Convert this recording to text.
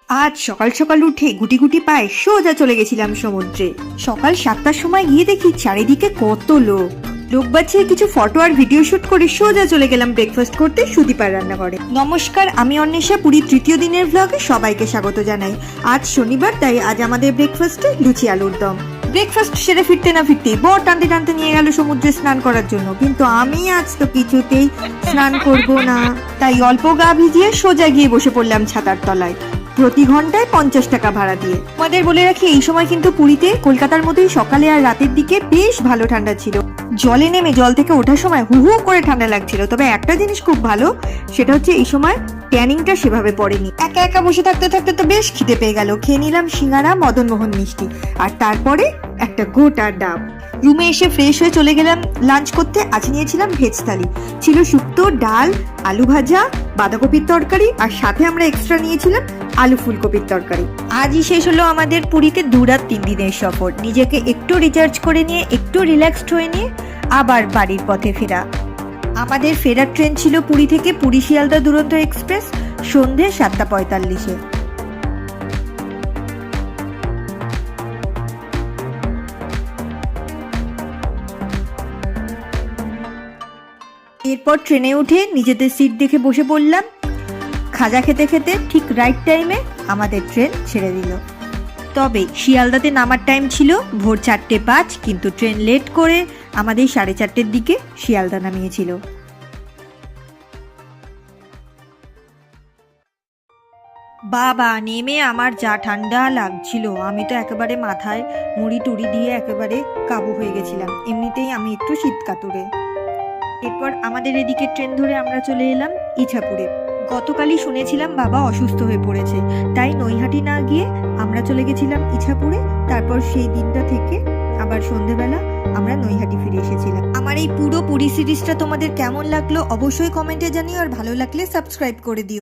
আজ সকাল সকাল উঠে গুটি গুটি পায়ে সোজা চলে গেছিলাম সমুদ্রে। সকাল 7টার সময় গিয়ে দেখি চারিদিকে কত লোক বাঁচিয়ে কিছু ফটো আর ভিডিও শুট করে সোজা চলে গেলাম ব্রেকফাস্ট করতে সুদীপার রান্নাঘরে। নমস্কার, আমি অন্বেষা। পুরীর তৃতীয় দিনের ব্লগে সবাইকে স্বাগত জানাই। আজ শনিবার, তাই আজ আমাদের ব্রেকফাস্টে লুচি আলুর দম। ব্রেকফাস্ট সেরে ফিরতে না ফিরতেই বর টানতে টানতে নিয়ে গেল সমুদ্রে স্নান করার জন্য, কিন্তু আমি আজ তো কিছুতেই স্নান করব না, তাই অল্প গা ভিজিয়ে সোজা গিয়ে বসে পড়লাম ছাতার তলায়, প্রতি ঘন্টায় 50 টাকা ভাড়া দিয়ে। আমাদের বলে রাখি, এই সময় কিন্তু পুরীতে কলকাতার মতোই সকালে আর রাতের দিকে বেশ ভালো ঠান্ডা ছিল। জলে নেমে জল থেকে ওঠার সময় হু হু করে ঠান্ডা লাগছিল, তবে একটা জিনিস খুব ভালো, সেটা হচ্ছে এই সময় ট্যানিংটা সেভাবে পড়েনি। একা একা বসে থাকতে থাকতে তো বেশ খিদে পেয়ে গেল। খেয়ে নিলাম সিঙ্গারা, মদনমোহন মিষ্টি, আর তারপরে একটা গোটা ডাব। রুমে এসে ফ্রেশ হয়ে চলে গেলাম লাঞ্চ করতে। আজ নিয়েছিলাম ভেজ থালি, ছিল শুক্তো, ডাল, আলু ভাজা, বাঁধাকপির তরকারি, আর সাথে আমরা এক্সট্রা নিয়েছিলাম আলু ফুলকপির তরকারি। আজই শেষ হলো আমাদের পুরীতে 2 রাত 3 দিনের সফর। নিজেকে একটু রিচার্জ করে নিয়ে, একটু রিল্যাক্সড হয়ে নিয়ে আবার বাড়ির পথে ফেরা। আমাদের ফেরার ট্রেন ছিল পুরী থেকে পুরী শিয়ালদা দুরন্ত এক্সপ্রেস, সন্ধে 7:45-এ। এরপর ট্রেনে উঠে নিজেদের সিট দেখে বসে পড়লাম। খাজা খেতে খেতে ঠিক রাইট টাইমে আমাদের ট্রেন ছেড়ে দিল। তবে শিয়ালদাতে নামার টাইম ছিল ভোর 4:05, কিন্তু ট্রেন লেট করে আমাদের 4:30-এর দিকে শিয়ালদা নামিয়েছিল। বাবা, নেমে আমার যা ঠান্ডা লাগছিল, আমি তো একেবারে মাথায় মুড়ি টুড়ি দিয়ে একেবারে কাবু হয়ে গেছিলাম। এমনিতেই আমি একটু শীত কাতুরে। এরপর আমাদের এদিকে ট্রেন ধরে আমরা চলে এলাম ইছাপুরে। গতকালই শুনেছিলাম বাবা অসুস্থ হয়ে পড়েছে, তাই নৈহাটি না গিয়ে আমরা চলে গেছিলাম ইছাপুরে। তারপর সেই দিনটা থেকে আবার সন্ধেবেলা আমরা নৈহাটি ফিরে এসেছিলাম। আমার এই পুরো পুরী সিরিজটা তোমাদের কেমন লাগলো অবশ্যই কমেন্টে জানিও, আর ভালো লাগলে সাবস্ক্রাইব করে দিও।